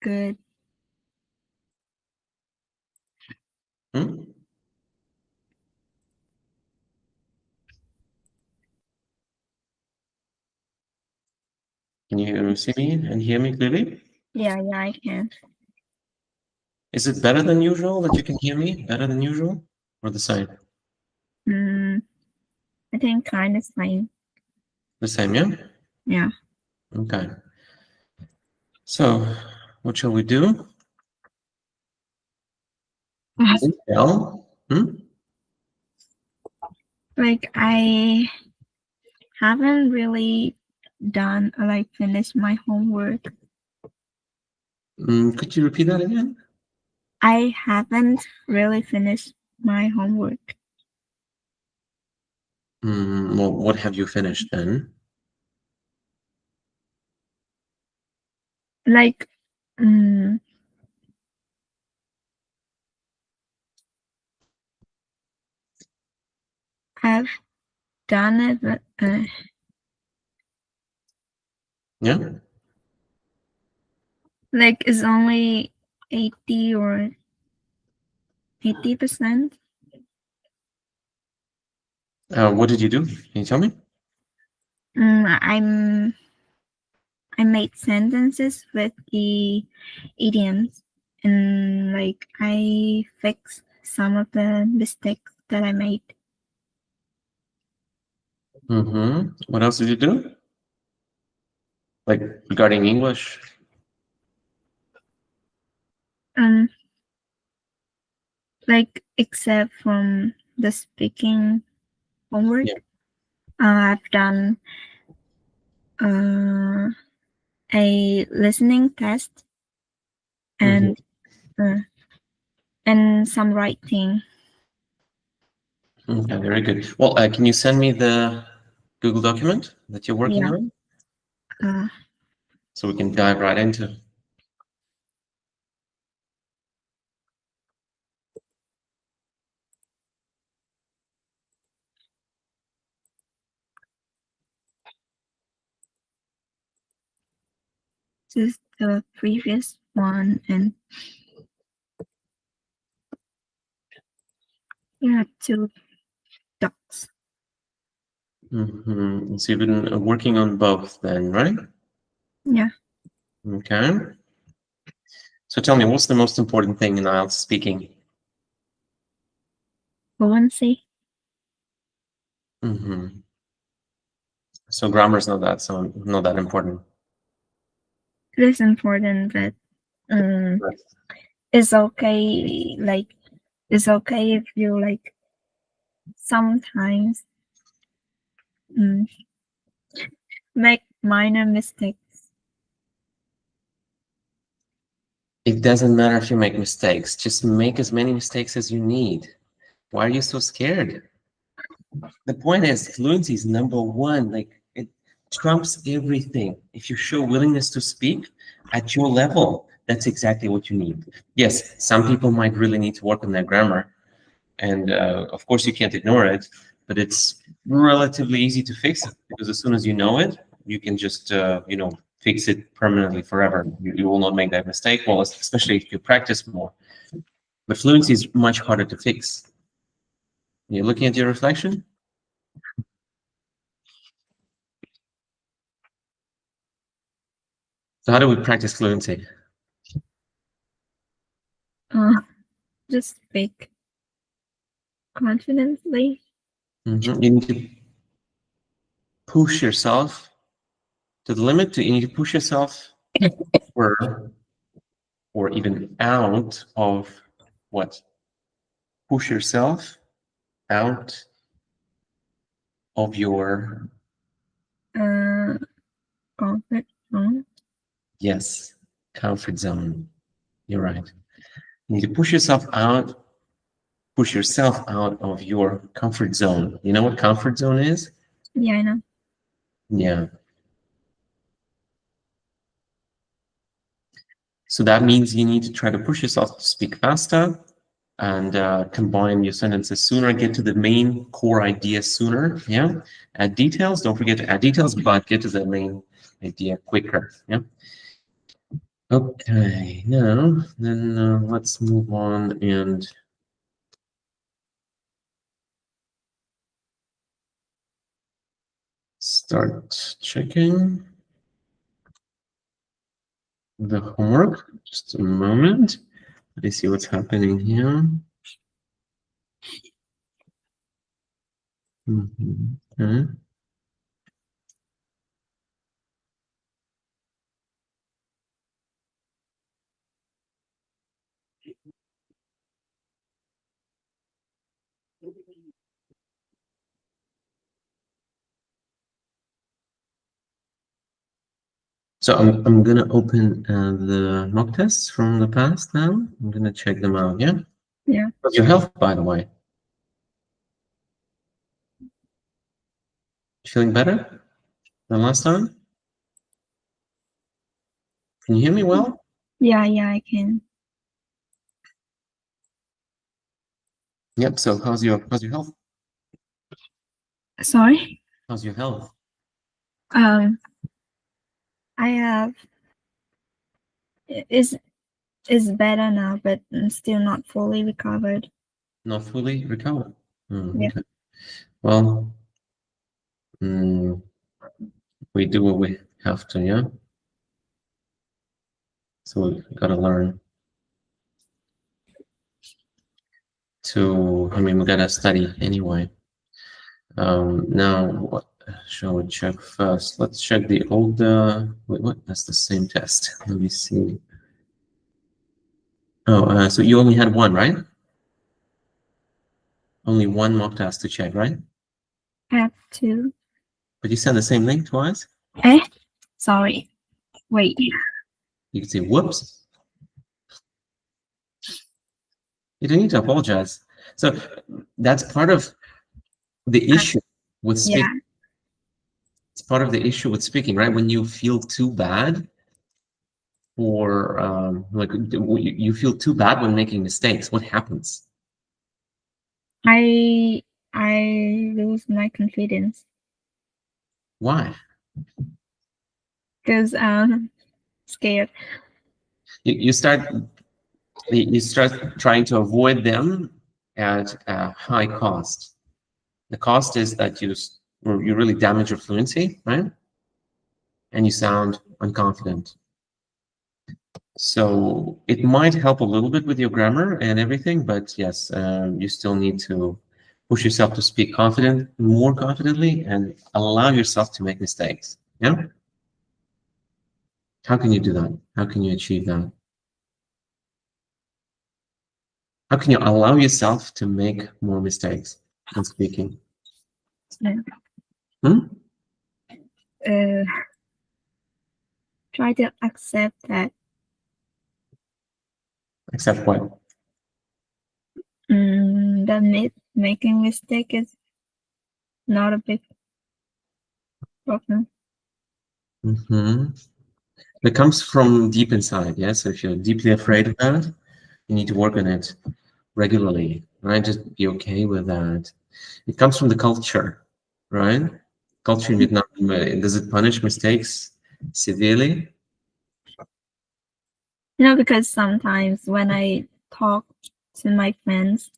good. Hmm? Can you see me and hear me clearly? Yeah, I can. Is it better than usual that you can hear me? Better than usual? Or the same? I think kind of fine. The same, yeah? Yeah. Okay. So, what shall we do? Well, Like I haven't really finished my homework. could you repeat that again? I haven't really finished my homework. Well, what have you finished then? Like, I've done it, but Yeah? like it's only 80 or 80%. What did you do? Can you tell me? I made sentences with the idioms, and like I fixed some of the mistakes that I made. What else did you do? Like regarding English? Like except from the speaking homework, Yeah. I've done a listening test and some writing. Okay, very good. Well, can you send me the Google document that you're working on? So we can dive right into. Just the previous one, and yeah, 2 docs. So you've been working on both then, right? Yeah. Okay. So tell me, what's the most important thing in IELTS speaking? Fluency. So grammar is not that important. It is important, but it's okay. Like it's okay if you like sometimes make minor mistakes. It doesn't matter if you make mistakes. Just make as many mistakes as you need. Why are you so scared? The point is, fluency is number one. Like, it trumps everything. If you show willingness to speak at your level, that's exactly what you need. Yes, some people might really need to work on their grammar. And of course, you can't ignore it, but it's relatively easy to fix it because as soon as you know it, you can just, fix it permanently forever. You will not make that mistake. Well, especially if you practice more. But fluency is much harder to fix. You're looking at your reflection? So how do we practice fluency? Just speak confidently. You need to push yourself to the limit. You need to push yourself or even out of what? Push yourself out of your Comfort zone. yes, comfort zone. You're right. You need to push yourself out of your comfort zone. You know what comfort zone is? Yeah, I know. Yeah. So that means you need to try to push yourself to speak faster and combine your sentences sooner, get to the main core idea sooner. Yeah. Add details. Don't forget to add details, but get to the main idea quicker. Yeah. Okay, now then let's move on and start checking the homework. Just a moment. Let me see what's happening here. Okay. So I'm gonna open the mock tests from the past now. I'm gonna check them out. Yeah. Yeah. How's your health, by the way? Feeling better than last time? Can you hear me well? Yeah, I can. Yep. So how's your health? Sorry. How's your health? I have is better now, but I'm still not fully recovered. Not fully recovered. Yeah. Okay. Well, we do what we have to, yeah. So we gotta learn to. I mean, we gotta study anyway. Now, what shall we check first? Let's check the older. Wait, what? That's the same test. Let me see. Oh, so you only had one, right? Only one mock test to check, right? Have to. But you sent the same link twice. Sorry. Wait. You can say, "Whoops." You don't need to apologize. So that's part of the issue with speaking. Yeah. It's part of the issue with speaking, right? When you feel too bad, or like you feel too bad when making mistakes, what happens? I lose my confidence Why? because I'm scared. You start trying to avoid them at a high cost. The cost is that you really damage your fluency, right? And you sound unconfident. So it might help a little bit with your grammar and everything, but yes, you still need to push yourself to speak more confidently, and allow yourself to make mistakes. Yeah. How can you do that? How can you achieve that? How can you allow yourself to make more mistakes when speaking? Hmm? Try to accept that Except what? that making mistake is not a big problem. It comes from deep inside, yeah? So if you're deeply afraid of that, you need to work on it regularly, right? Just be okay with that. It comes from the culture, right? Culture in Vietnam, does it punish mistakes severely? Because sometimes when I talk to my friends,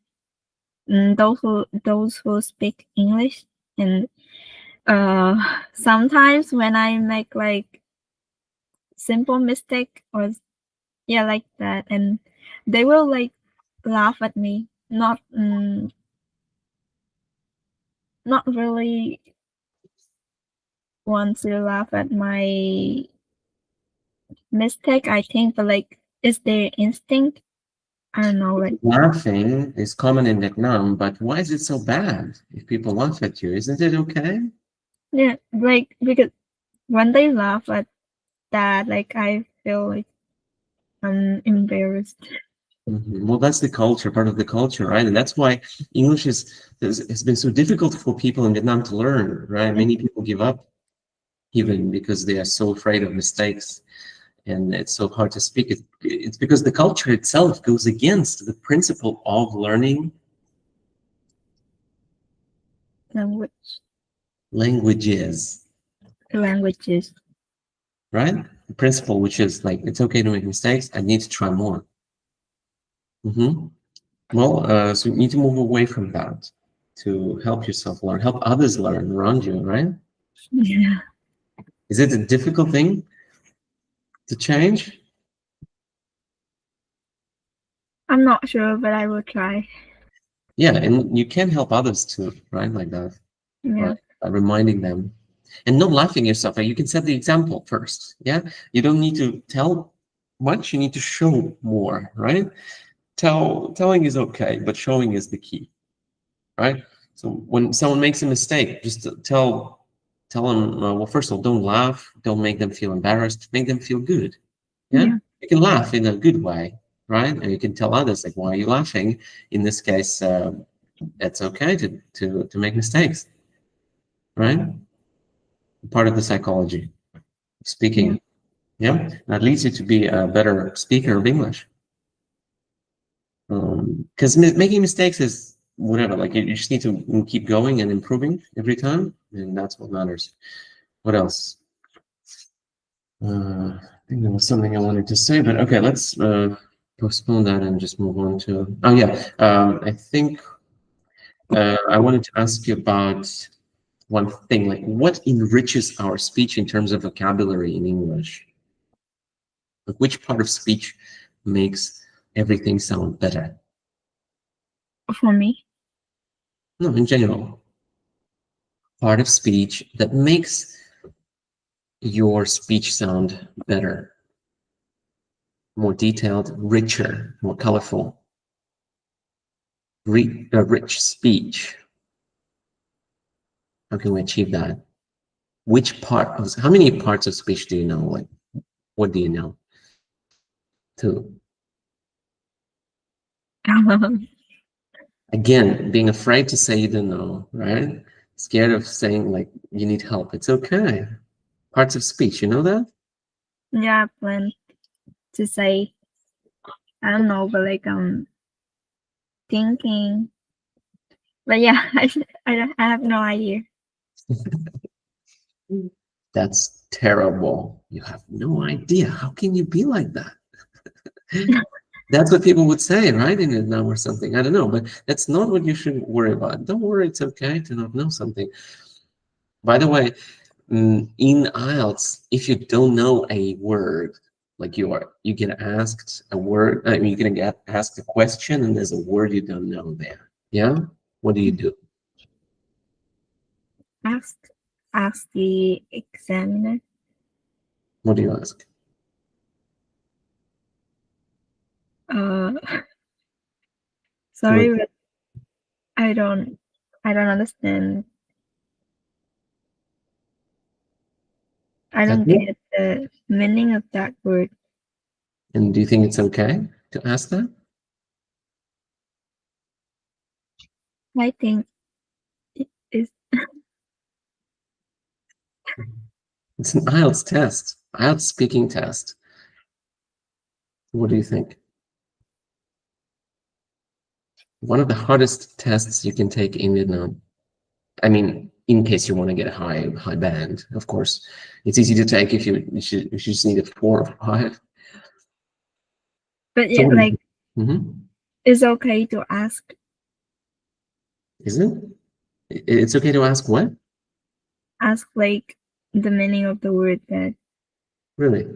those who speak English, and sometimes when I make like simple mistake or like that, and they will like laugh at me, not really want to laugh at my mistake, I think, but like it's their instinct. I don't know, like Laughing is common in Vietnam, but why is it so bad if people laugh at you? Isn't it okay? yeah, like because when they laugh at that, like I feel like I'm embarrassed. Well, that's the culture, part of the culture, right? And that's why English has been so difficult for people in Vietnam to learn, right? Many people give up even because they are so afraid of mistakes, and it's so hard to speak. It's because the culture itself goes against the principle of learning Language languages, languages. right? principle, which is like, it's okay to make mistakes. I need to try more. Well, so you need to move away from that to help yourself learn, help others learn around you, right? Yeah. Is it a difficult thing to change? I'm not sure, but I will try. Yeah, and you can help others too, right? Like that, Yeah. by reminding them. And not laughing yourself. You can set the example first. Yeah, you don't need to tell much. You need to show more, right? Telling is okay, but showing is the key, right? So when someone makes a mistake, just tell them. Well, first of all, don't laugh. Don't make them feel embarrassed. Make them feel good. Yeah, Yeah. you can laugh in a good way, right? And you can tell others like, why are you laughing? In this case, it's okay to make mistakes, right? Part of the psychology of speaking. Yeah, that leads you to be a better speaker of English. Because making mistakes is whatever, like you just need to keep going and improving every time, and that's what matters. What else? I think there was something I wanted to say, but okay, let's postpone that and just move on to. Oh yeah, I think I wanted to ask you about one thing, like what enriches our speech in terms of vocabulary in English? Like which part of speech makes everything sound better? For me. No, in general. Part of speech that makes your speech sound better, more detailed, richer, more colorful. Rich speech. How can we achieve that? Which part of, how many parts of speech do you know? Like, what do you know? Two. Again, being afraid to say you don't know, right? Scared of saying like you need help. It's okay. Parts of speech, you know that? Yeah, I plan to say, I don't know, but like thinking. But yeah, I have no idea. That's terrible. You have no idea. How can you be like that? That's what people would say, right? In Vietnam or something. I don't know, but that's not what you should worry about. Don't worry, it's okay to not know something. By the way, in IELTS, if you don't know a word, like you get asked a word, you're gonna get asked a question, and there's a word you don't know there. Yeah, what do you do? Ask the examiner. What do you ask? Sorry, What, but I don't understand. I that's don't it? get the meaning of that word. And do you think it's okay to ask that? I think it is. It's an IELTS test, IELTS speaking test. What do you think? One of the hardest tests you can take in Vietnam. I mean, in case you want to get a high band, of course. It's easy to take if you just need a 4 or 5. But So yeah, what do like you think? it's okay to ask. Is it? It's okay to ask what? Ask like the meaning of the word that. Really?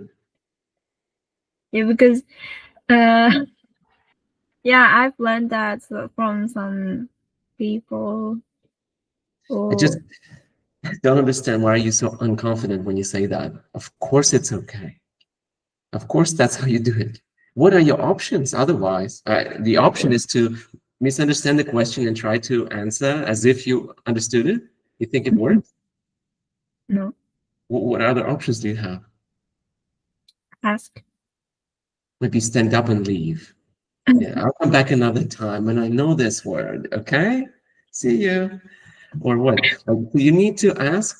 Yeah, because yeah, I've learned that from some people. I just Or don't understand why are you so unconfident when you say that. Of course it's okay. Of course that's how you do it. What are your options otherwise? The option is to misunderstand the question and try to answer as if you understood it. You think it works? no, What other options do you have? ask. Maybe stand up and leave. Yeah, I'll come back another time when I know this word. Okay? See you. Or what? You need to ask,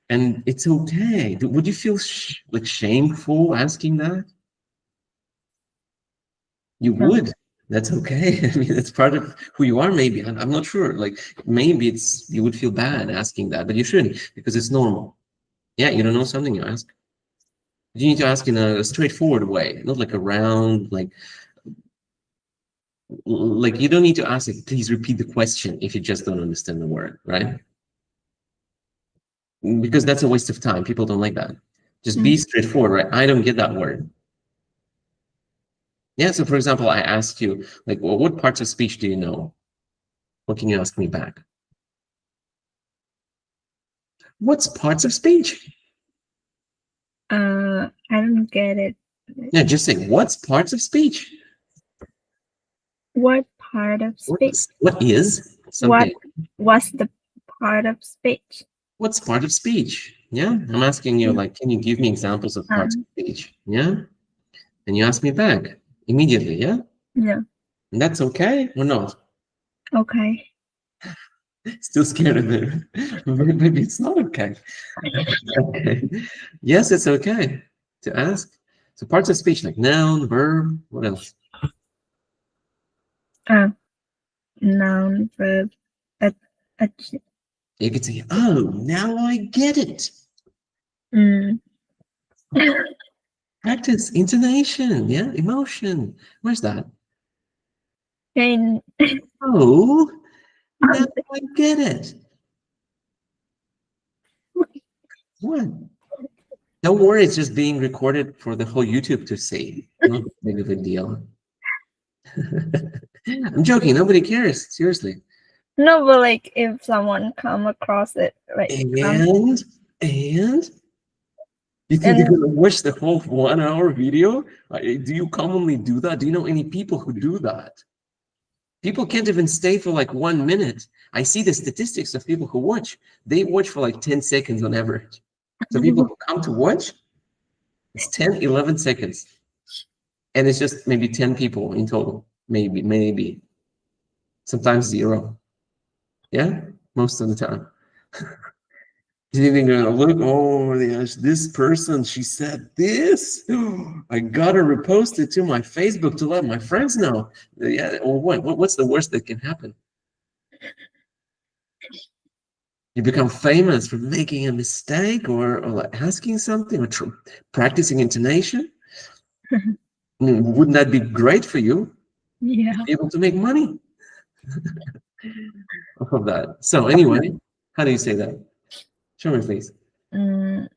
and it's okay. Would you feel like shameful asking that? You No, would. That's okay. I mean, it's part of who you are, maybe. I'm not sure. Like, maybe it's you would feel bad asking that, but you shouldn't because it's normal. Yeah, you don't know something, you ask. You need to ask in a straightforward way, not like a round, like you don't need to ask it, please repeat the question if you just don't understand the word, right? Because that's a waste of time. People don't like that. Just be straightforward, right? I don't get that word. Yeah, so for example, I asked you, like, well, what parts of speech do you know? What can you ask me back? What's parts of speech? I don't get it. Yeah, just say, what's parts of speech? What part of speech? What is something? What's the part of speech? What's part of speech? Yeah, I'm asking you, like, can you give me examples of parts of speech? Yeah, and you ask me back immediately. Yeah, Yeah. and that's okay or not? Okay. Still scared of it. Maybe it's not okay. Okay. Yes, it's okay to ask. So parts of speech like noun, verb, what else? Noun, verb, adjective. You could say, oh, now I get it. Practice intonation, yeah, emotion. Where's that? And Oh, now I get it. What? Don't worry, it's just being recorded for the whole YouTube to see. Not big of a deal. I'm joking. Nobody cares. Seriously. no, but like if someone come across it, like And you think they're gonna watch the whole 1 hour video? Do you commonly do that? Do you know any people who do that? People can't even stay for like 1 minute. I see the statistics of people who watch. They watch for like 10 seconds on average. So people who come to watch, it's 10, 11 seconds. And it's just maybe 10 people in total. Maybe. Sometimes 0. Yeah, most of the time. You think they're gonna look, oh my gosh, this person, she said this. I gotta repost it to my Facebook to let my friends know. Yeah, or what's the worst that can happen? You become famous for making a mistake or like asking something or practicing intonation. Wouldn't that be great for you? yeah. Be able to make money off of that. So anyway, how do you say that? Show me, please. Oh,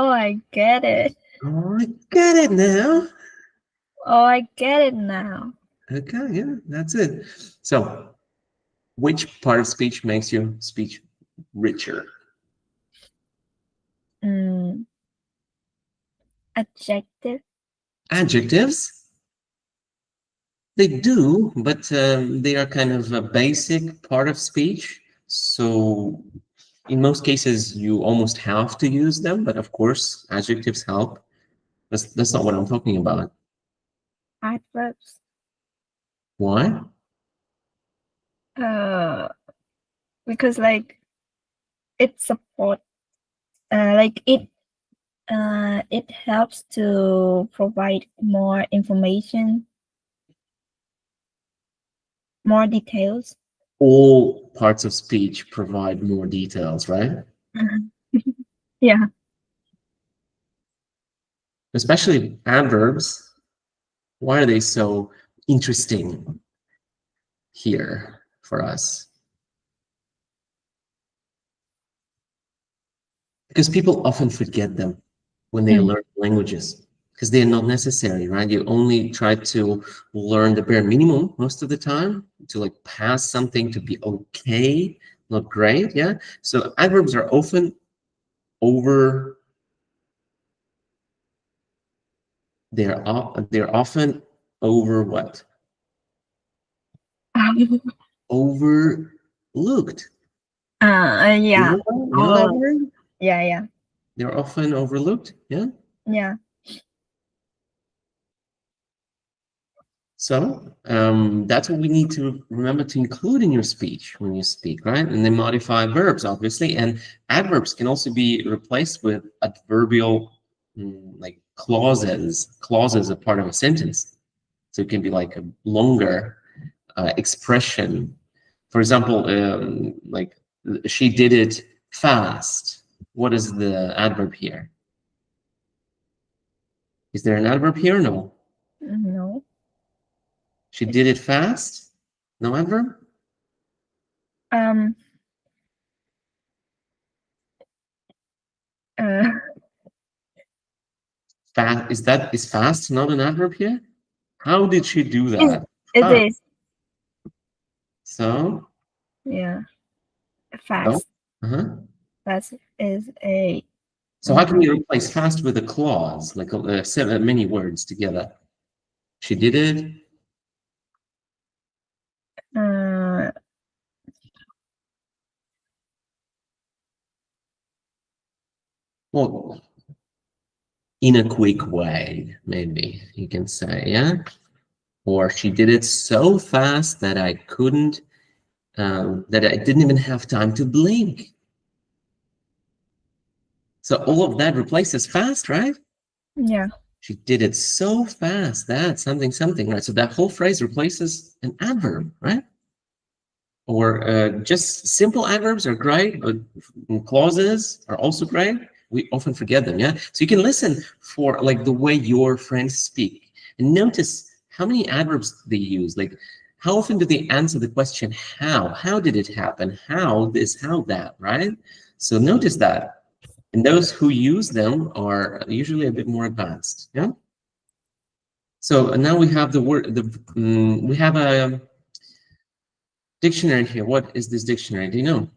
I get it. Oh, I get it now. Oh, I get it now. Okay, yeah, that's it. So, which part of speech makes your speech richer? Adjective. Adjectives? They do, but they are kind of a basic part of speech. So in most cases, you almost have to use them, but of course, adjectives help. That's not what I'm talking about. Adverbs. Why? Because like it support, like it helps to provide more information, more details. All parts of speech provide more details, right? Yeah. Especially adverbs. Why are they so interesting here for us? Because people often forget them when they learn languages because they're not necessary, right? You only try to learn the bare minimum most of the time to like pass something to be okay, not great, yeah? So adverbs are often they're often over what? Overlooked. Yeah. You know that word? Yeah. They're often overlooked, yeah? Yeah. So that's what we need to remember to include in your speech when you speak, right? And then modify verbs, obviously. And adverbs can also be replaced with adverbial like clauses. Clauses are part of a sentence. So it can be like a longer expression. For example, like she did it fast. What is the adverb here? Is there an adverb here? No. No. She did it fast? No adverb? Fast, is fast not an adverb here? How did she do that? It is. So? Yeah. Fast. So? Fast is a. So how can you replace fast with a clause, like many words together? She did it. Well, in a quick way, maybe you can say, yeah? Or she did it so fast that I couldn't, that I didn't even have time to blink. So all of that replaces fast, right? Yeah. She did it so fast that something, right? So that whole phrase replaces an adverb, right? Or just simple adverbs are great, but clauses are also great. We often forget them, yeah? So you can listen for like the way your friends speak and notice how many adverbs they use. Like how often do they answer the question how? How did it happen? How this, how that, right? So notice that. And those who use them are usually a bit more advanced, yeah? So now we have the word, we have a dictionary here. What is this dictionary? Do you know?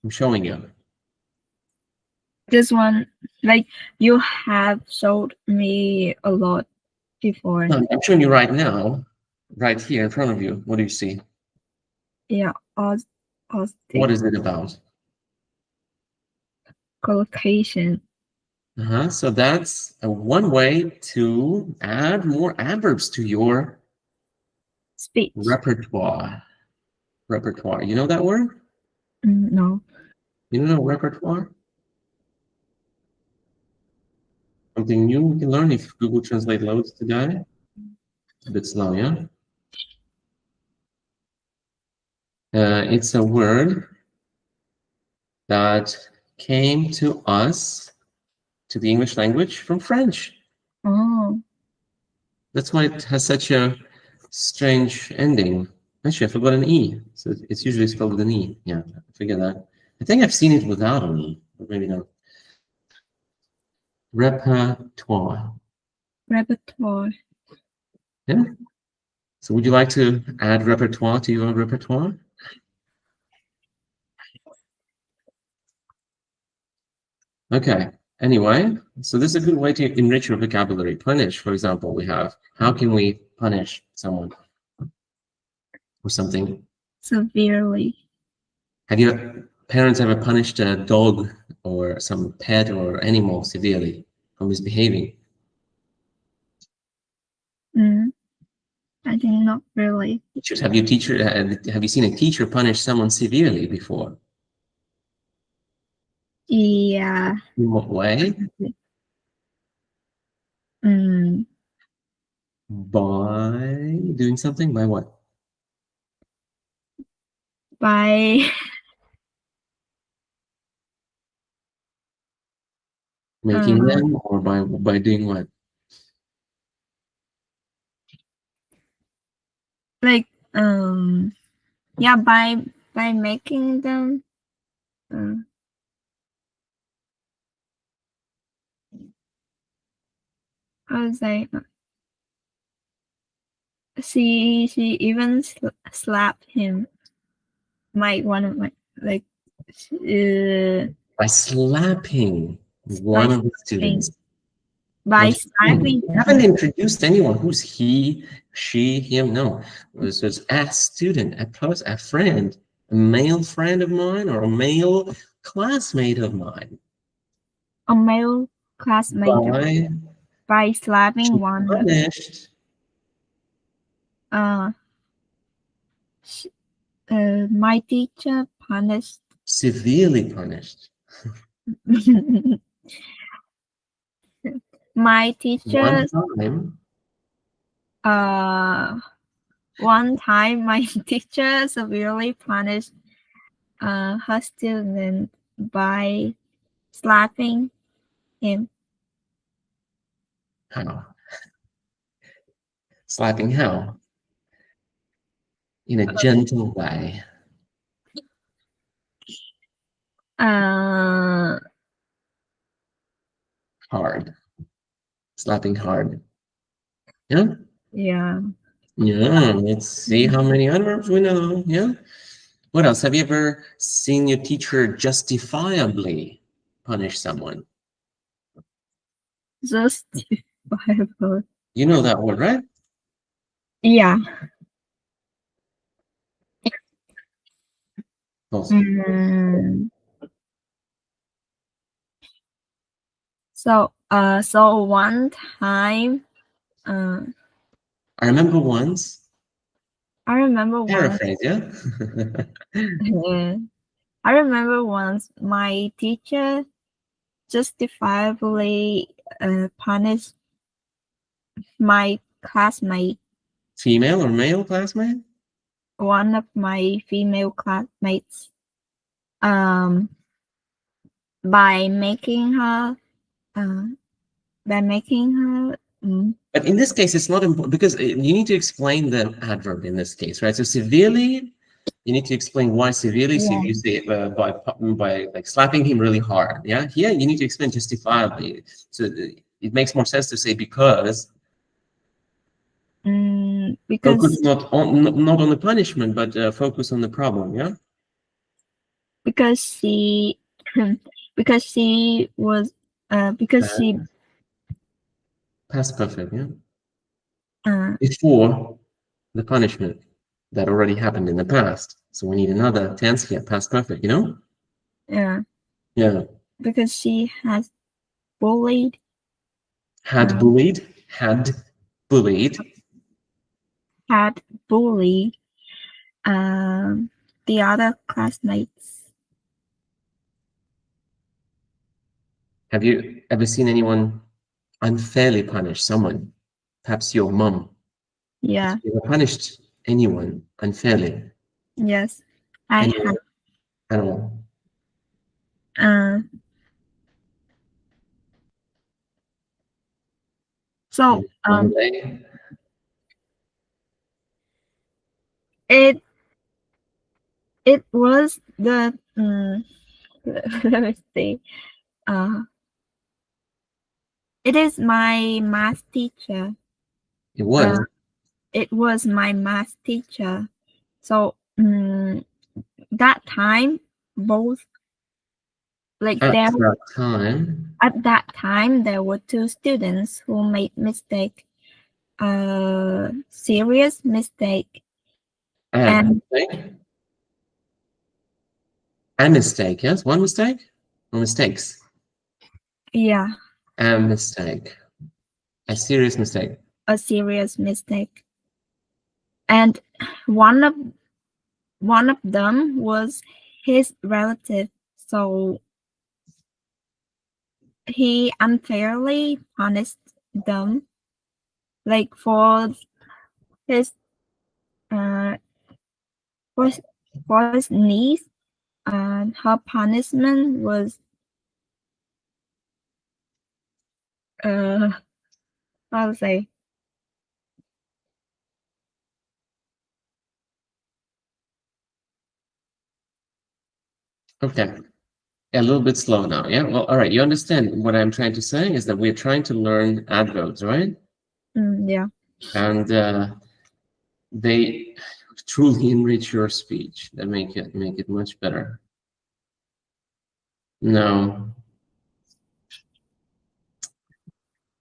I'm showing you. This one, like you have showed me a lot before. No, I'm showing you right now, right here in front of you. What do you see? Yeah, What is it about? Collocation. So that's one way to add more adverbs to your Speech. repertoire. Repertoire. You know that word? No. You don't know repertoire? Something new we can learn if Google Translate loads today. A bit slow, yeah? It's a word that came to us, to the English language, from French. Oh. That's why it has such a strange ending. Actually, I forgot an E. So it's usually spelled with an E. Yeah, I figured that. I think I've seen it without an E, but maybe not. Repertoire. Repertoire. Yeah. So would you like to add repertoire to your repertoire? Okay. Anyway, so this is a good way to enrich your vocabulary. Punish, for example, we have. How can we punish someone or something? Severely. Have your parents ever punished a dog or some pet or animal severely for misbehaving? I think not really. Have you seen a teacher punish someone severely before? Yeah. In what way? By doing something? By what? By Making them, or by doing what? like yeah, by making them I would say she even slapped him. One of my like By slapping one of the students. by slapping. You haven't introduced anyone. Who's he, she, him? No. It was a student, a friend, a male friend of mine, or a male classmate of mine. A male classmate by slapping one. Punished. My teacher punished. Severely punished. My teacher. One time, my teacher severely punished her student by slapping him. How? Slapping how? In a gentle way. Uh, Hard. Slapping hard. Yeah? yeah. Yeah, let's see how many adverbs we know. Yeah. What else? Have you ever seen your teacher justifiably punish someone? Justifiable. You know that word, right? Yeah. Also. Mm, so one time, I remember once. remember once. Paraphrase, yeah? I remember once my teacher justifiably punished my classmate, Female or male classmate? one of my female classmates, um, by making her, uh, But in this case, it's not important because you need to explain the adverb in this case, right? So severely, you need to explain why severely. So you say by like slapping him really hard. Yeah, here you need to explain justifiably. So it makes more sense to say because focus because not on the punishment, but focus on the problem. Yeah, because she because she was because she past perfect. Yeah, uh, before the punishment that already happened in the past. So we need another tense here, past perfect. You know? yeah, Yeah. because she has bullied Had bullied. Had bullied. had bullied the other classmates. Have you ever seen anyone unfairly punish someone? Perhaps your mom. Yeah. Have you ever punished anyone unfairly? Yes, I have. Anyone at all? So One day? it was the let me see. It is my math teacher. It was. It was my math teacher. So that time, both like At there that time. at that time there were two students who made mistake, serious mistake, And and mistake. A mistake, yes? One mistake? Or mistakes? yeah, A mistake. A serious mistake. a serious mistake. And one of them was his relative, so he unfairly punished them, like for his uh for his niece. Her punishment was how to say, Okay. A little bit slow now, yeah? Well, all right. You understand what I'm trying to say is that we're trying to learn adverbs, right? yeah. And they truly enrich your speech. They make it much better. No.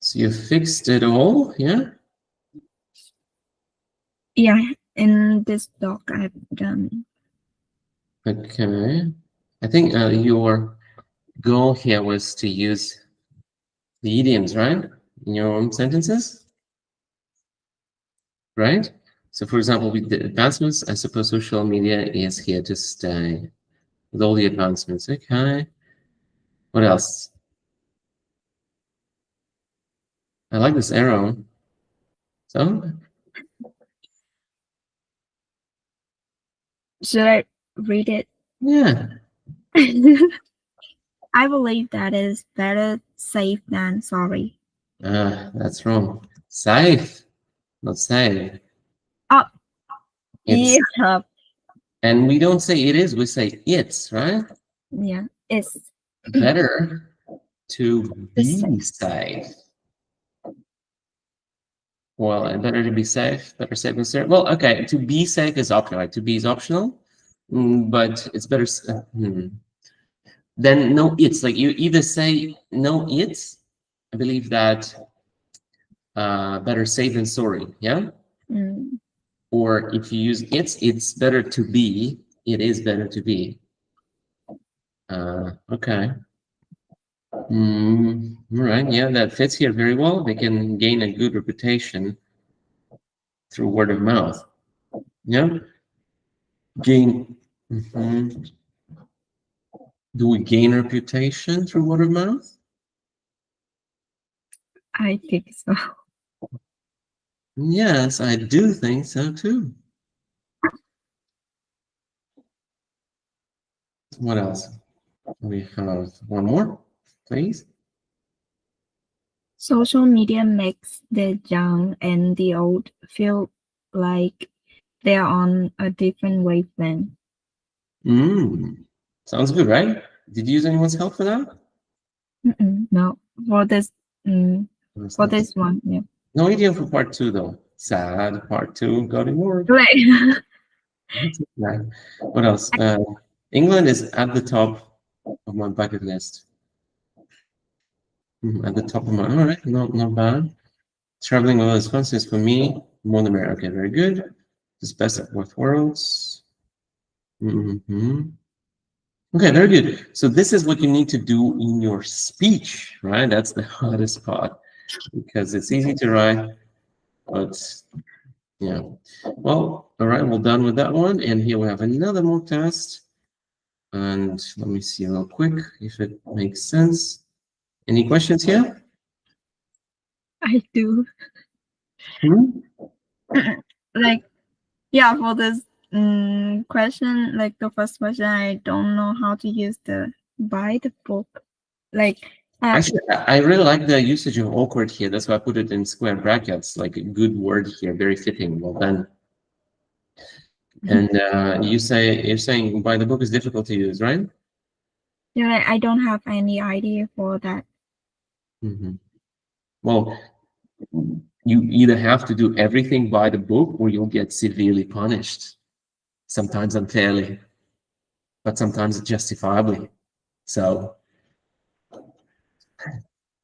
So you fixed it all, yeah? Yeah, in this doc I've done. Okay. I think your goal here was to use the idioms, right? In your own sentences, right? So for example, with the advancements, I suppose social media is here to stay. With all the advancements, okay. What else? I like this arrow. So, Should I read it? yeah. I believe that is better safe than sorry. That's wrong. Safe, not safe. Oh, It's yeah. and we don't say it is, we say it's, right? Yeah, it's Better to safe. be safe. Well, better to be safe, better safe than sorry. Well, okay, to be safe is optional, right? To be is optional, but it's better. Then no, it's like you either say no, it's. I believe that better safe than sorry, yeah. Mm. Or if you use it's better to be. It is better to be. Okay. All right, yeah, that fits here very well. They can gain a good reputation through word of mouth. Yeah, gain. Do we gain reputation through word of mouth? I think so. Yes, I do think so too. What else? We have one more, please. Social media makes the young and the old feel like they're on a different wavelength. Sounds good, right? Did you use anyone's help for that? No, for this, for this one, yeah. No idea for part two though. Sad part two got ignored. Right. What else? England is at the top of my bucket list. At the top of my, all right, not bad. Traveling all those countries for me, more than America. Very good. Just best of both worlds. Okay, very good. So this is what you need to do in your speech, right? That's the hardest part because it's easy to write, but yeah. Well, all right, we're done with that one. And here we have another mock test. And let me see real quick if it makes sense. Any questions here? I do. Like, yeah, for this question, like the first question, I don't know how to use the by the book. Like, Actually, I really like the usage of awkward here. That's why I put it in square brackets, like a good word here, very fitting. Well done. And you're saying by the book is difficult to use, right? yeah, I don't have any idea for that. Well, you either have to do everything by the book or you'll get severely punished. Sometimes unfairly, but sometimes justifiably. So.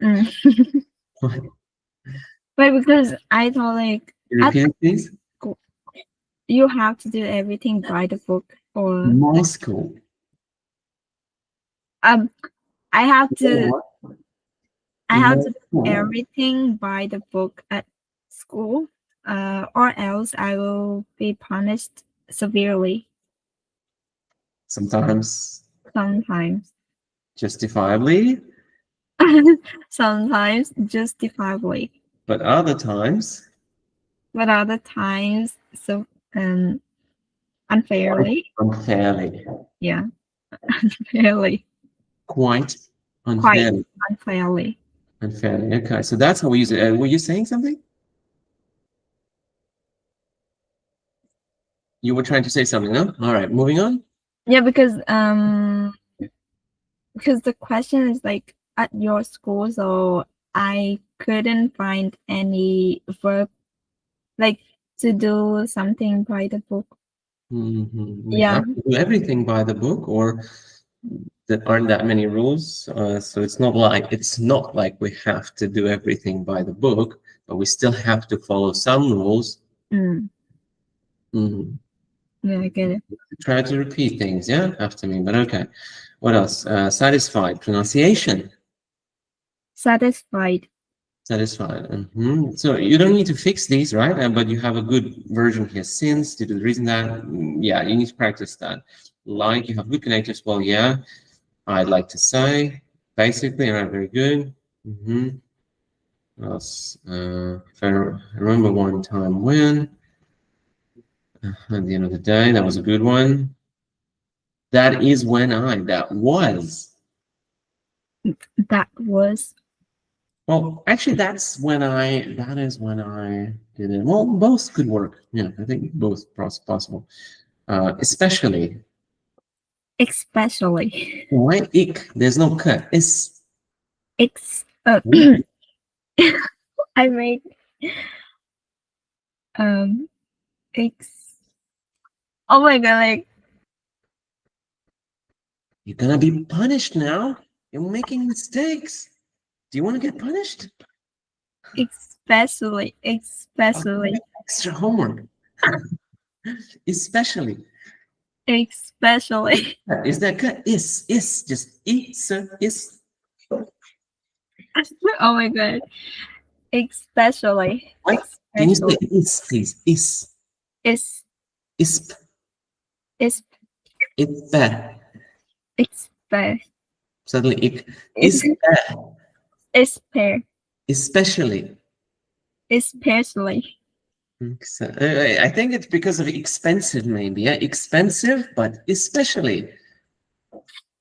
But because I thought like Repeat it, please. You have to do everything by the book, or My school. I have to do everything by the book at school, or else I will be punished severely. Sometimes. Sometimes. Justifiably. Sometimes justifiably. But other times. But other times, so unfairly. Unfairly. Yeah, unfairly. Quite unfairly. Quite unfairly. Unfairly. Okay, so that's how we use it. Were you saying something? You were trying to say something, no? All right, moving on. Yeah, because the question is like at your school, so I couldn't find any verb like to do something by the book. We have to do everything by the book, or there aren't that many rules. So it's not like we have to do everything by the book, but we still have to follow some rules. Yeah, I get it. Try to repeat things, yeah, after me. But okay, what else? Satisfied. Pronunciation. Satisfied. Satisfied. So you don't need to fix these, right? But you have a good version here. Since, due to the reason that, yeah, you need to practice that. Like, you have good connectors. Well, yeah, I'd like to say, basically, all right, very good. What else? If I remember one time when, at the end of the day, that was a good one. That is when that was. That was. Well, actually, that is when I did it. Well, both could work. Yeah, I think both possible. Especially. Especially. Why ik? There's no cut. It's. I made ex. Oh my god! Like, You're gonna be punished now. You're making mistakes. Do you want to get punished? especially. Extra homework. Especially. Especially. Is that cut? Is just is. Oh my god! Especially. What? Can you say is, please? Is. Is. Is. Is. It's bad. Suddenly, is bad. Especially. I think it's because of expensive, maybe. Yeah, expensive, but especially.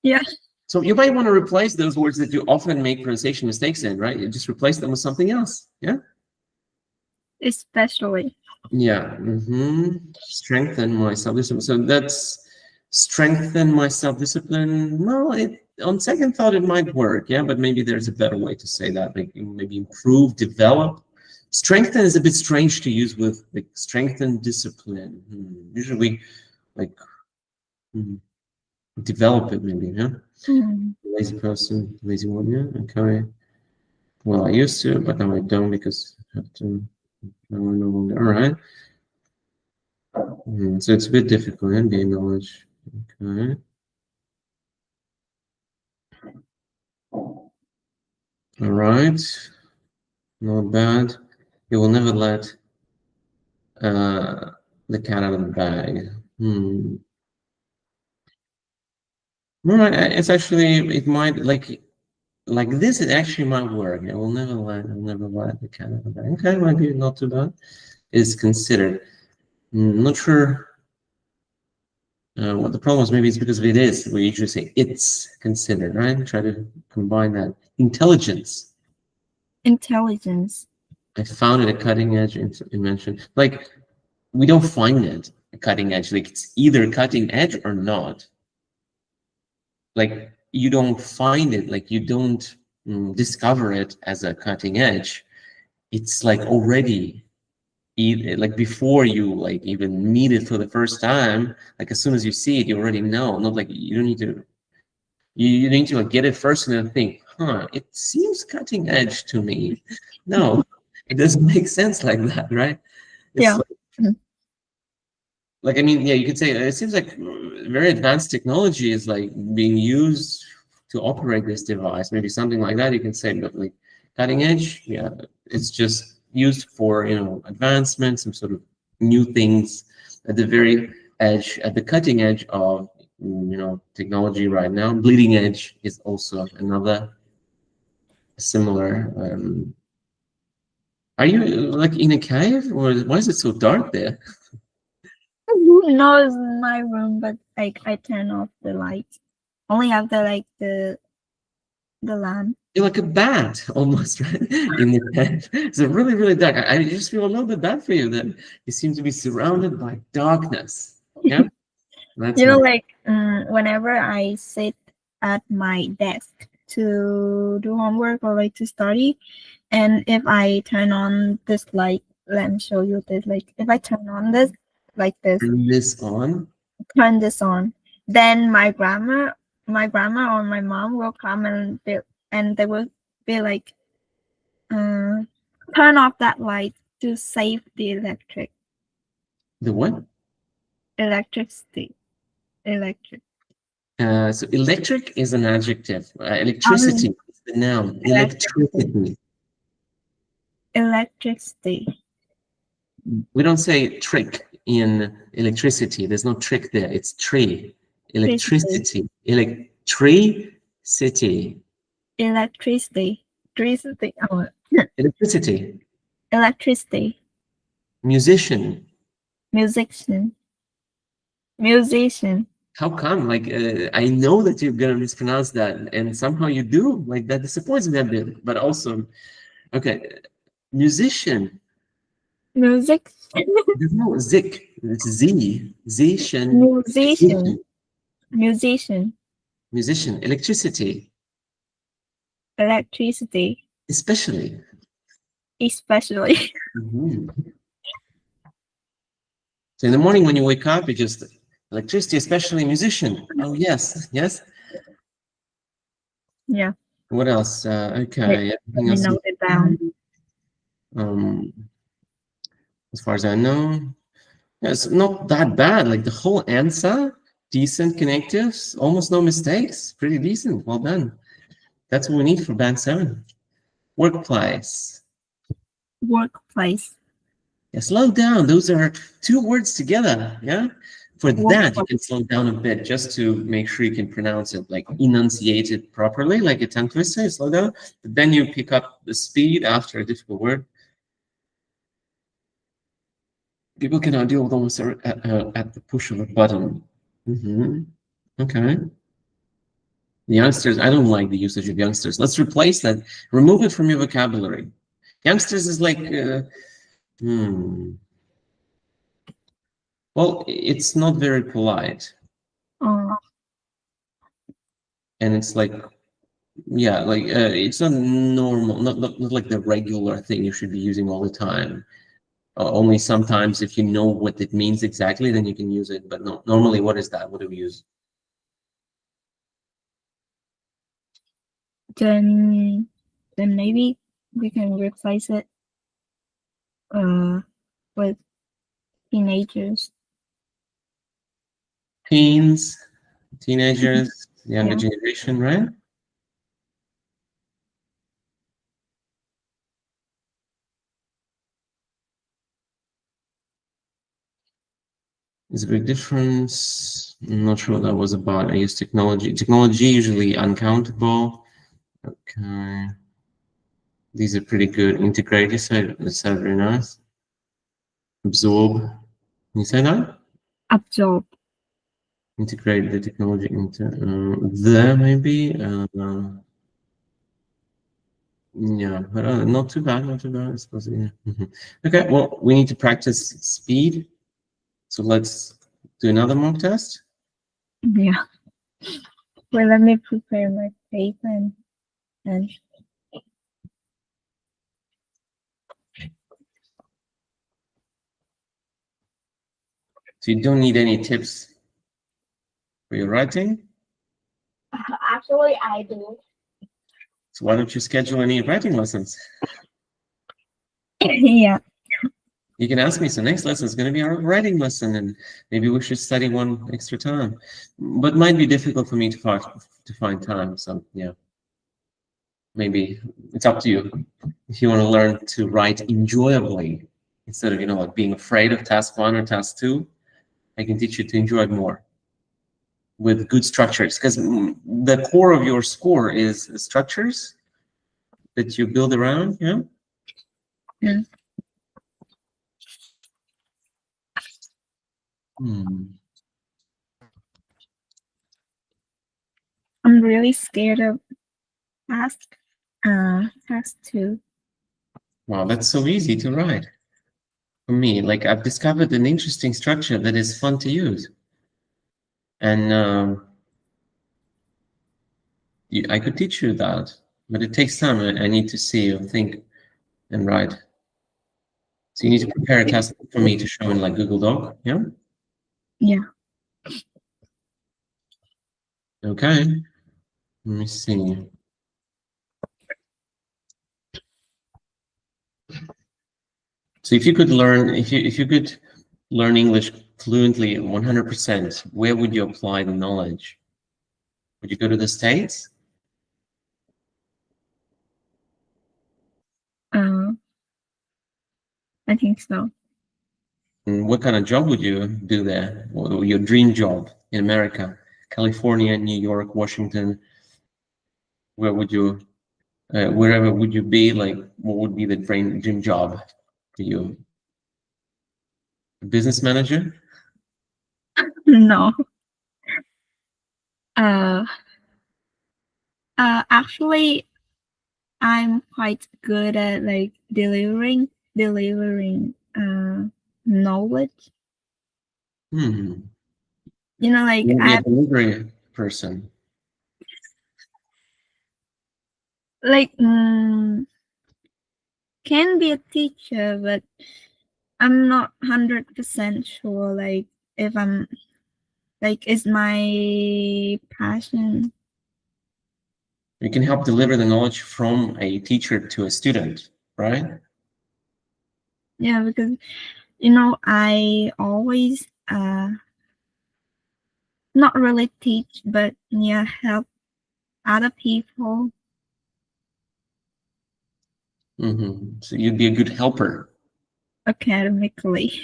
Yeah. So you might want to replace those words that you often make pronunciation mistakes in, right? You just replace them with something else. Yeah. Especially. Yeah. Strengthen my self-discipline. So that's strengthen my self-discipline. Well, on second thought, it might work. Yeah, but maybe there's a better way to say that. Like maybe improve, develop. Strengthen is a bit strange to use with like strengthen discipline. Usually we like develop it, maybe. Yeah. Lazy person, lazy one. Yeah. Okay. Well, I used to, but now I don't because I have to. No longer. All right. So it's a bit difficult. Yeah? Gain knowledge. Okay. All right. Not bad. You will never let the cat out of the bag. All right. It's actually, it might like this. It actually might work. I will never let the cat out of the bag. Okay, might be not too bad. Is considered. Not sure what the problem is. Maybe it's because of it is. We usually say it's considered, right? Try to combine that. Intelligence. I found it a cutting edge invention. Like we don't find it a cutting edge. Like it's either cutting edge or not. Like you don't find it. Like you don't discover it as a cutting edge. It's like already like before you like even meet it for the first time. Like as soon as you see it, you already know. Not like you don't need to. You need to like get it first and then think, huh? It seems cutting edge to me. No, it doesn't make sense like that, right? It's Yeah. like I mean, yeah, you could say it seems like very advanced technology is like being used to operate this device. Maybe something like that you can say, but like cutting edge, yeah, it's just used for advancement, some sort of new things at the very edge, at the cutting edge of technology right now. Bleeding edge is also another similar. Are you like in a cave, or why is it so dark there? No, it's my room, but like I turn off the lights. Only have the lamp. You're like a bat almost, right? In the tent. It's really, really dark. I just feel a little bit bad for you that you seem to be surrounded by darkness. Yeah. That's like whenever I sit at my desk to do homework or like to study, and if I turn on this light, let me show you this. Like if I turn on this, like this, turn this on, then my grandma or my mom will come and they will be like, turn off that light to save the electric. The what? Electricity. Electric. So electric is an adjective. Electricity is the noun. Electricity. Electricity. We don't say trick in electricity. There's no trick there. It's tree. Electricity. Electricity. Electricity. Electricity. Oh. Electricity. Electricity. Musician. Musician. Musician. How come? Like, I know that you're gonna mispronounce that, and somehow you do. Like, that disappoints me a bit. But also, okay, musician. Music. There's no zik. It's z. Zation. Musician. Musician. Musician. Electricity. Electricity. Especially. Especially. Mhm. So in the morning when you wake up, you just electricity, especially musician. Oh yes, yes. Yeah. What else? Okay, Let everything me else. note it down. Um, as far as I know, yeah, it's not that bad. Like the whole answer, decent connectives, almost no mistakes. Pretty decent. Well done. That's what we need for band 7. Workplace. Workplace. Yeah, slow down. Those are 2 words together. Yeah. For that, you can slow down a bit just to make sure you can pronounce it, like enunciate it properly, like a tongue twister. Slow down. But then you pick up the speed after a difficult word. People cannot deal with almost at the push of a button. Okay. The youngsters, I don't like the usage of youngsters. Let's replace that. Remove it from your vocabulary. Youngsters is like, well, it's not very polite. And it's like, yeah, like it's not normal, not like the regular thing you should be using all the time. Only sometimes if you know what it means exactly, then you can use it. But no, normally, what is that? What do we use? Then maybe we can replace it with teenagers. Teens, teenagers, younger Yeah. generation, right? There's a big difference. I'm not sure what that was about. I use technology. Technology usually uncountable. Okay. These are pretty good. Integrate, you said. That's very nice. Absorb. Can you say that? Absorb. Integrate the technology into there, maybe. Yeah, but not too bad, not too bad. I suppose. Yeah. Okay, well, we need to practice speed. So let's do another mock test. Yeah. Well, let me prepare my paper and So you don't need any tips for your writing. actually I do. So why don't you schedule any writing lessons? Yeah. You can ask me. So next lesson is going to be our writing lesson, and maybe we should study one extra time. But it might be difficult for me to find time. So yeah, maybe it's up to you. If you want to learn to write enjoyably instead of like being afraid of task 1 or task 2, I can teach you to enjoy it more with good structures. Because the core of your score is structures that you build around. Yeah. Yeah. I'm really scared of task 2. Wow, that's so easy to write. For me, like I've discovered an interesting structure that is fun to use. And I could teach you that, but it takes time. I need to see you think and write. So you need to prepare a task for me to show in like Google Doc, yeah? Yeah. Okay. Let me see. So if you could learn, if you could learn English fluently 100%, where would you apply the knowledge? Would you go to the States? I think so. And what kind of job would you do there? Or your dream job in America? California, New York, Washington? Where would you, wherever would you be? Like, what would be the dream job for you? A business manager? No. Actually, I'm quite good at like delivering knowledge. Hmm. You know, like You'll be a I delivery person. like can be a teacher, but I'm not 100% sure. Like if I'm like is my passion. You can help deliver the knowledge from a teacher to a student, right? Yeah, because you know I always not really teach, but yeah, help other people. So you'd be a good helper, Academically.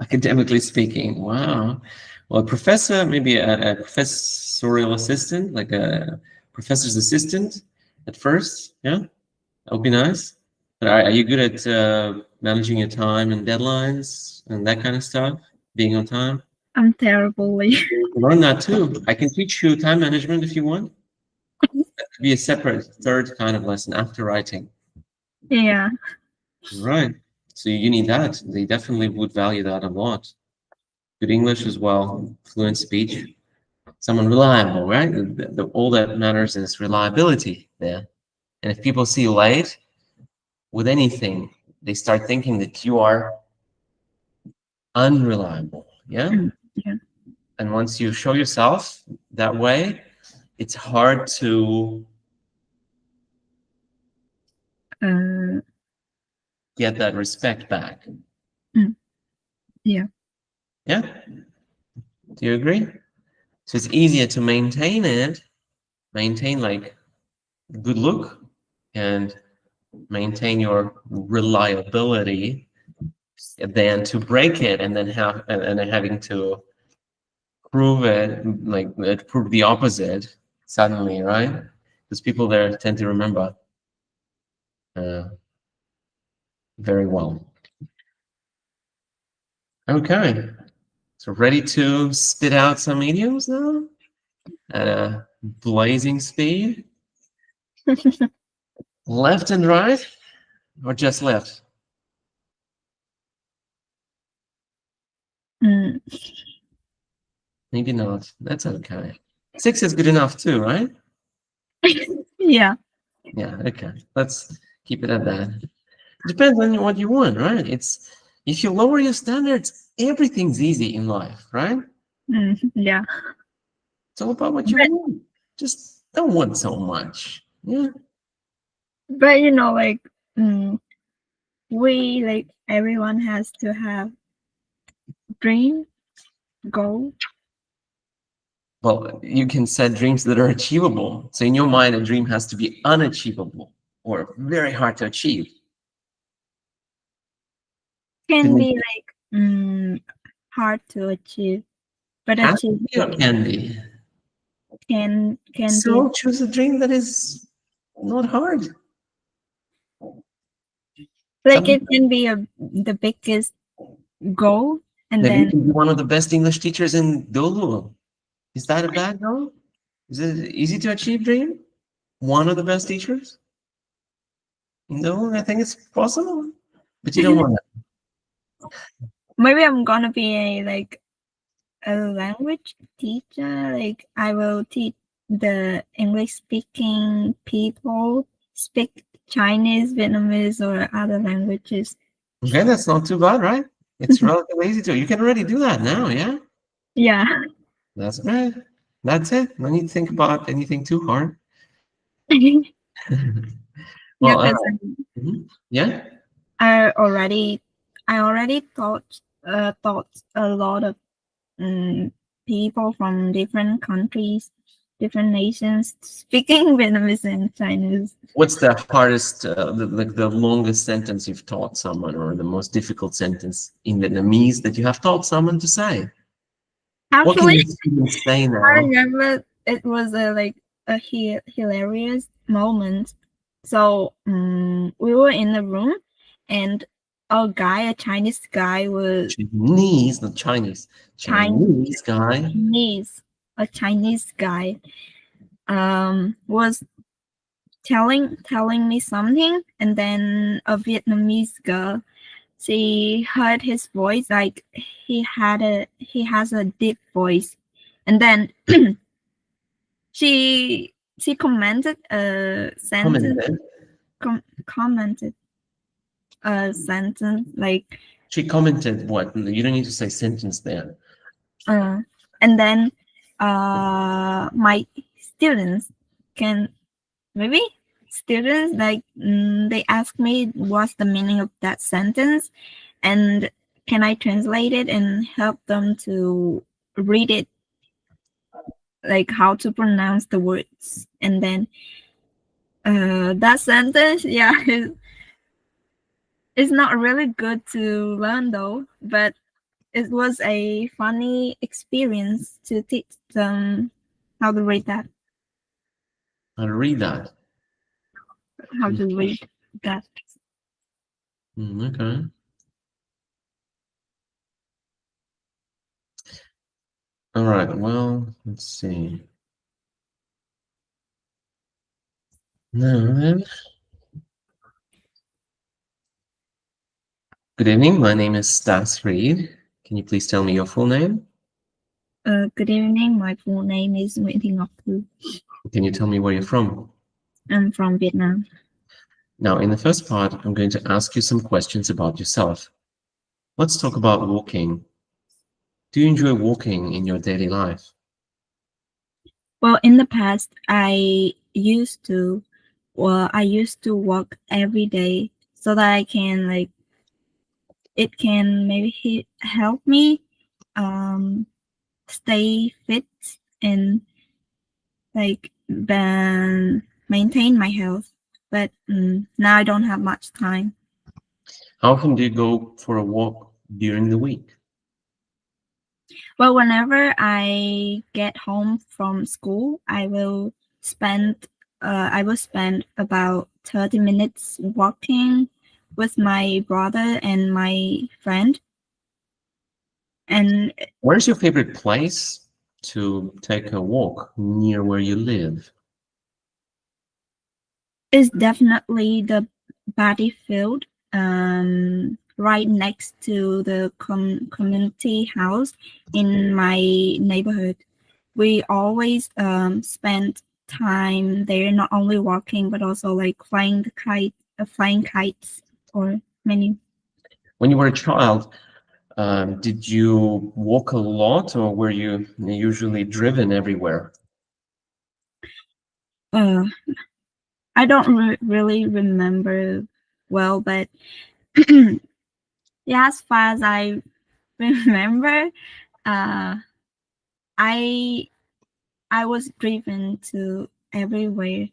academically speaking. Wow. Well, a professor, maybe a professorial assistant, like a professor's assistant at first. Yeah, that would be nice. But are you good at managing your time and deadlines and that kind of stuff? Being on time? I'm terribly. Learn that too. I can teach you time management if you want. That could be a separate third kind of lesson after writing. Yeah. Right. So you need that. They definitely would value that a lot. Good English as well, fluent speech. Someone reliable, right? All that matters is reliability there. And if people see you late with anything, they start thinking that you are unreliable. Yeah. Yeah. And once you show yourself that way, it's hard to Uh, get that respect back. yeah. Yeah. Do you agree? So it's easier to maintain it, maintain like good look and maintain your reliability than to break it and then have and then having to prove it, like prove the opposite suddenly, right? Because people there tend to remember very well. Okay, so ready to spit out some idioms now at a blazing speed, left and right, or just left? Mm. Maybe not. That's okay. 6 is good enough too, right? Yeah. Yeah, okay. Let's keep it at that. Depends on what you want, right? It's if you lower your standards, everything's easy in life, right? Yeah. It's all about what you want. Just don't want so much. Yeah. But you know, like we like everyone has to have dream, goal. Well, you can set dreams that are achievable. So in your mind, a dream has to be unachievable or very hard to achieve. Can Can be like hard to achieve, but has to be or achievable. can be. Can be So choose a dream that is not hard. like Something it can be the biggest goal, and maybe you then can be one of the best English teachers in Dolu. Is that a bad goal? Is it easy to achieve dream? One of the best teachers? No, I think it's possible, but you don't want that. maybe I'm gonna be a language teacher. Like I will teach the English speaking people speak Chinese, Vietnamese, or other languages. Okay, that's not too bad, right? It's relatively easy to. You can already do that now, yeah? Yeah. That's great. That's it. No need to think about anything too hard. Yeah, Well, because yeah. I already taught a lot of people from different countries, different nations speaking Vietnamese and Chinese. What's the hardest, like the longest sentence you've taught someone, or the most difficult sentence in Vietnamese that you have taught someone to say? What can Actually, the students say I now? remember it was a hilarious moment. So we were in the room, and a Chinese guy was Chinese, not Chinese. Chinese Chinese guy. Chinese a Chinese guy was telling me something, and then a Vietnamese girl, she heard his voice, like he has a deep voice, and then she commented a sentence, Commented. commented a sentence like She commented what? You don't need to say sentence there. and then my students can maybe students like they ask me what's the meaning of that sentence, and can I translate it and help them to read it, like how to pronounce the words. And then that sentence, yeah, it's not really good to learn though, but it was a funny experience to teach them how to read that. I'll read that. How to read that. Okay. All right. Well, let's see. Now then. Good evening. My name is Stass Reed. Can you please tell me your full name? Good evening. My full name is Nguyễn Thị Ngọc Thư. Can you tell me where you're from? I'm from Vietnam. Now, in the first part, I'm going to ask you some questions about yourself. Let's talk about walking. Do you enjoy walking in your daily life? Well, in the past, I used to walk every day so that I can like it can maybe help me stay fit and like then maintain my health. But now I don't have much time. How often do you go for a walk during the week? Well, whenever I get home from school, I will spend about 30 minutes walking with my brother and my friend. And Where's your favorite place to take a walk near where you live? it's definitely the battlefield, right next to the community house in my neighborhood. We always spend time there, not only walking but also like flying kites or many. When you were a child, did you walk a lot or were you usually driven everywhere? Uh, I don't really remember well, but yeah, as far as I remember, uh, I I was driven to everywhere.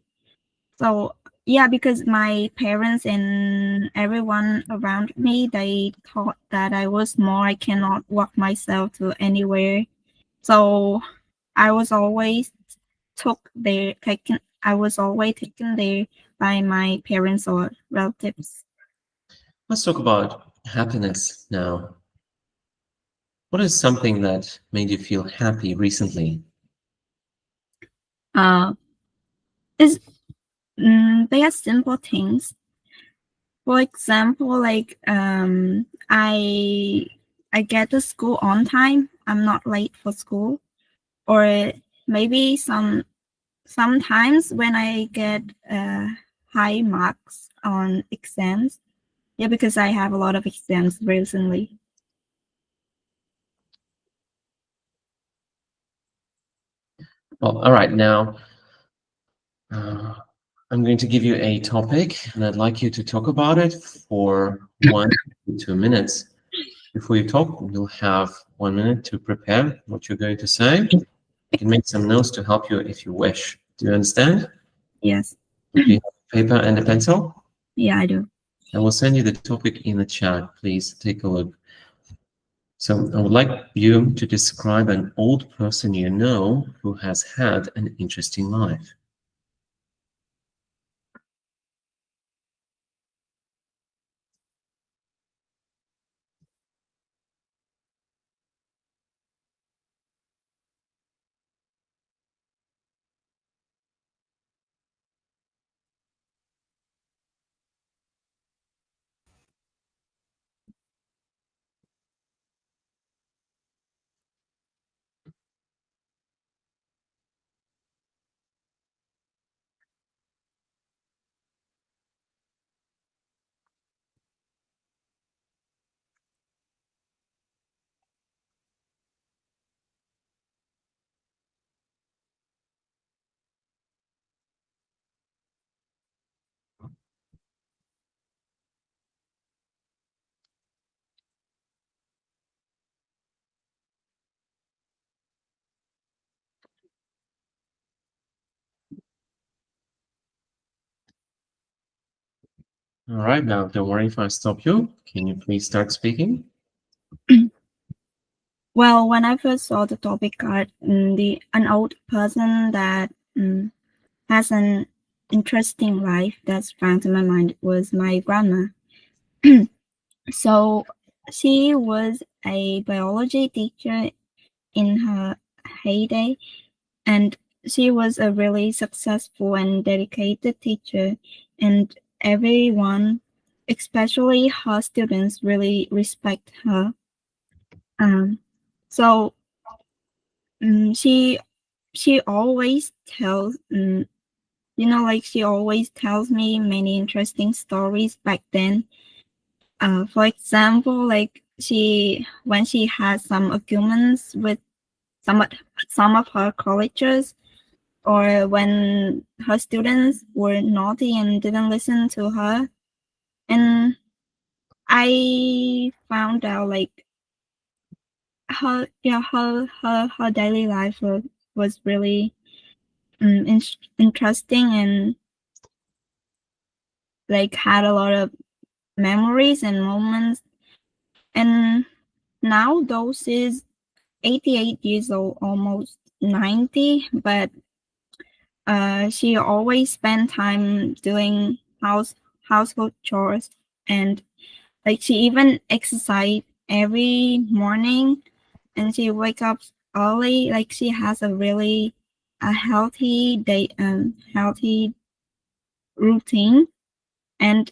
So yeah, because my parents and everyone around me, they thought that I cannot walk myself to anywhere. So I was always I was always taken there by my parents or relatives. Let's talk about happiness now. What is something that made you feel happy recently? Uh, is They are simple things. For example, like I get to school on time. I'm not late for school, or maybe sometimes when I get high marks on exams. Yeah, because I have a lot of exams recently. Well, all right, now I'm going to give you a topic and I'd like you to talk about it for 1 to 2 minutes. Before you talk, you'll have 1 minute to prepare what you're going to say. You can make some notes to help you if you wish. Do you understand? Yes. Do you have a paper and a pencil? Yeah, I do. I will send you the topic in the chat. Please take a look. So I would like you to describe an old person you know who has had an interesting life. All right, now don't worry if I stop you. Can you please start speaking? Well, when I first saw the topic card, an old person that has an interesting life that sprang to my mind was my grandma. So she was a biology teacher in her heyday, and she was a really successful and dedicated teacher, and everyone, especially her students, really respect her. So she always tells like she always tells me many interesting stories back then. For example, like when she had some arguments with some of, some of her colleagues, or when her students were naughty and didn't listen to her. And I found out like her daily life was really interesting, and like had a lot of memories and moments. And now those is 88 years old, almost 90, but she always spent time doing household chores, and like she even exercise every morning, and she wake up early. Like she has a really a healthy day, healthy routine. And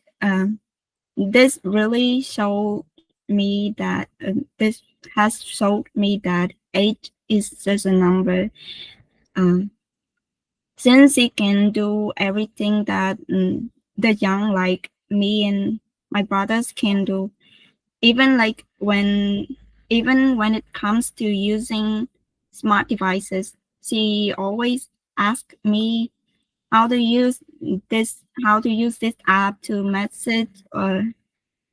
this really showed me that this has showed me that age is just a number. Um, since he can do everything that the young like me and my brothers can do, even like even when it comes to using smart devices, she always asks me how to use this app to message, or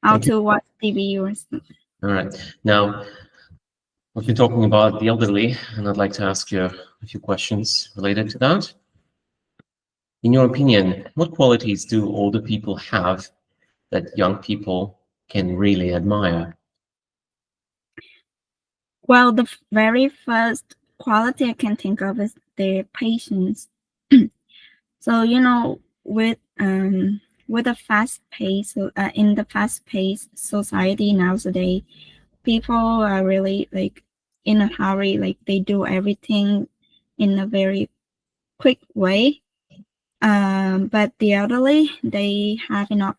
how Thank you. to watch TV or something. All right. Now, we've been talking about the elderly, and I'd like to ask you a few questions related to that. In your opinion, what qualities do older people have that young people can really admire? Well, the very first quality I can think of is their patience. So with a fast pace, in the fast paced society nowadays, people are really like in a hurry. Like they do everything in a very quick way. But the elderly, they have enough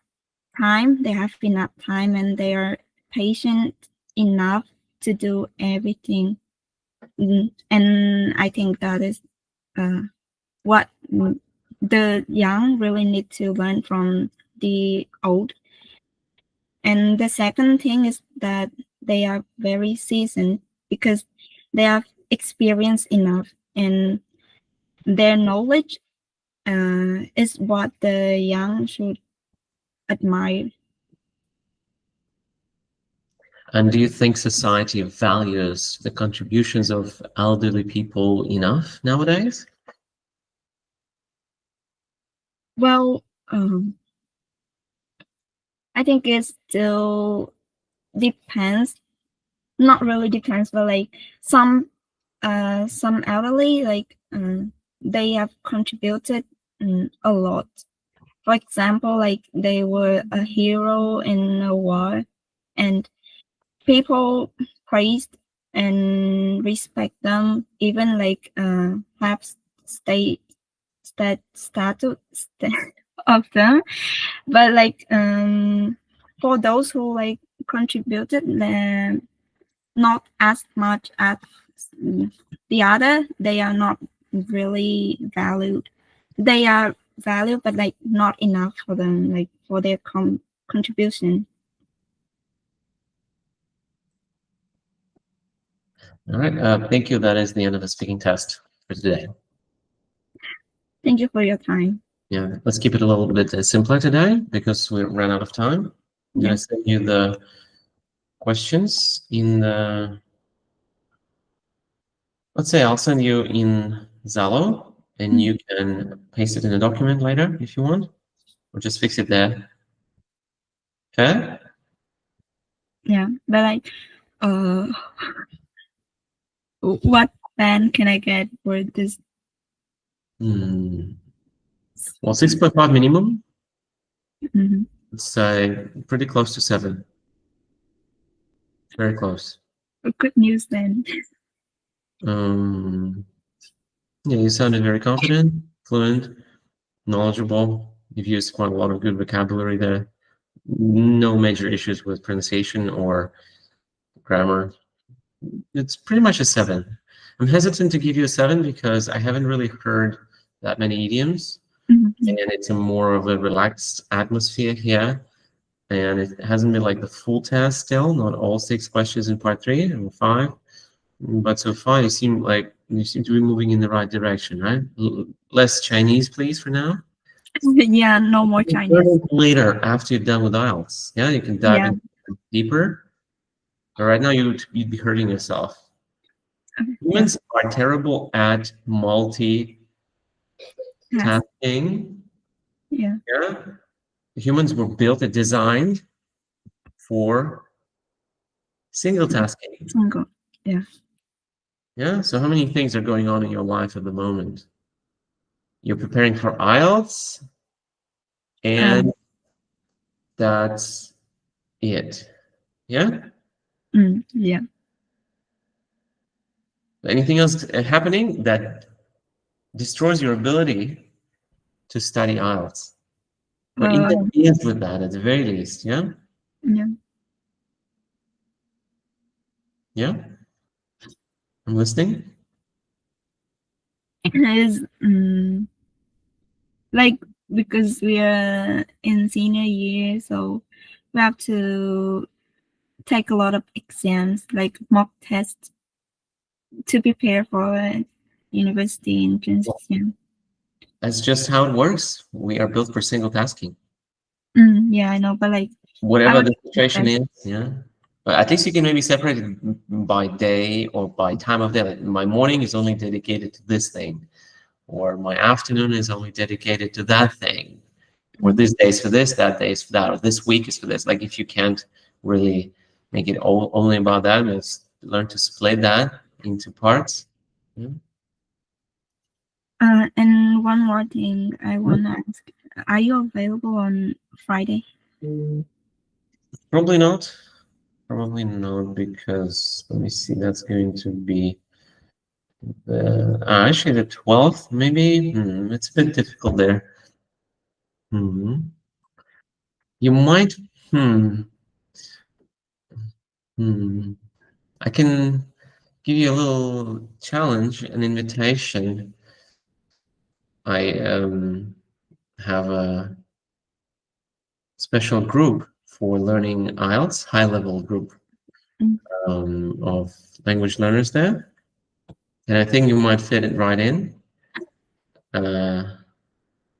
time. They have enough time, and they are patient enough to do everything. And I think that is uh, what the young really need to learn from the old. And the second thing is that they are very seasoned, because they have experience enough, and their knowledge is what the young should admire. And do you think society values the contributions of elderly people enough nowadays? Well, I think it still depends. Not really depends, but like some elderly, like they have contributed a lot. For example, like they were a hero in a war, and people praised and respect them, even like have state status of them. But like for those who like contributed, not as much as the other, they are not really valued. They are valued, but like not enough for them, like for their contribution. All right. Thank you. That is the end of the speaking test for today. Thank you for your time. Yeah, let's keep it a little bit simpler today because we ran out of time. I'm going to send you the questions in the, let's say I'll send you in Zalo, and you can paste it in a document later if you want, or just fix it there. Okay. Yeah, but like, what band can I get for this? Well, 6.5 minimum. Mhm. Let's say pretty close to 7. Very close. Good news then. Yeah, you sounded very confident, fluent, knowledgeable. You've used quite a lot of good vocabulary there. No major issues with pronunciation or grammar. It's pretty much a 7. I'm hesitant to give you a 7 because I haven't really heard that many idioms, Mhm. and it's a more of a relaxed atmosphere here. And it hasn't been like the full test still, not all 6 questions in part 3 and 5. But so far, you seem to be moving in the right direction, right? Less Chinese, please, for now. Yeah, no more Chinese. Later, after you're done with IELTS, yeah, you can dive Yeah. in deeper. But right now, you'd be hurting yourself. Humans are terrible at multitasking. Yeah. Yeah, humans were built and designed for single tasking. Single. Yeah. Yeah. So, how many things are going on in your life at the moment? You're preparing for IELTS, and that's it. Yeah. Yeah. Anything else happening that destroys your ability to study IELTS? Or interferes with that at the very least, yeah? Yeah. Yeah? I'm listening. Is like because we are in senior year, so we have to take a lot of exams, like mock tests, to prepare for university entrance exam. That's just how it works. We are built for single tasking. Yeah, I know, but like Whatever the situation is, yeah. But at least you can maybe separate it by day or by time of day. Like my morning is only dedicated to this thing, or my afternoon is only dedicated to that thing, or this day is for this, that day is for that, or this week is for this. Like if you can't really make it all only about that, let's learn to split that into parts. Yeah. And one more thing I want to ask: are you available on Friday? Probably not. Probably not, because let me see, that's going to be actually the 12th, maybe. It's a bit difficult there. You might. I can give you a little challenge, an invitation. I have a special group for learning IELTS, high-level group of language learners there, and I think you might fit it right in.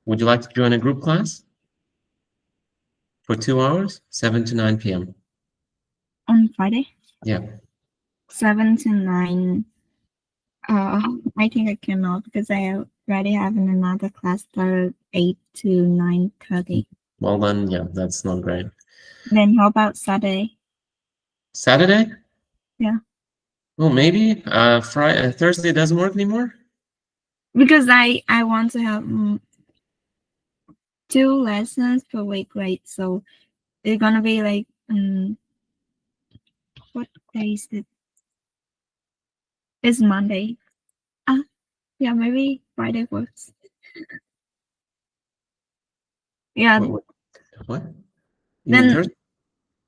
Would you like to join a group class for 2 hours, 7 to 9 p.m.? On Friday? Yeah. 7 to 9. I think I cannot because I already have another class started 8 to 9:30. Well then, yeah, that's not great. Then how about Saturday? Saturday? Yeah. Well, maybe. Friday, Thursday doesn't work anymore? Because I want to have 2 lessons per week, right? So they're gonna be like what day is it? It's Monday. Yeah, maybe Friday works. Yeah. What? You mean Then Thursday?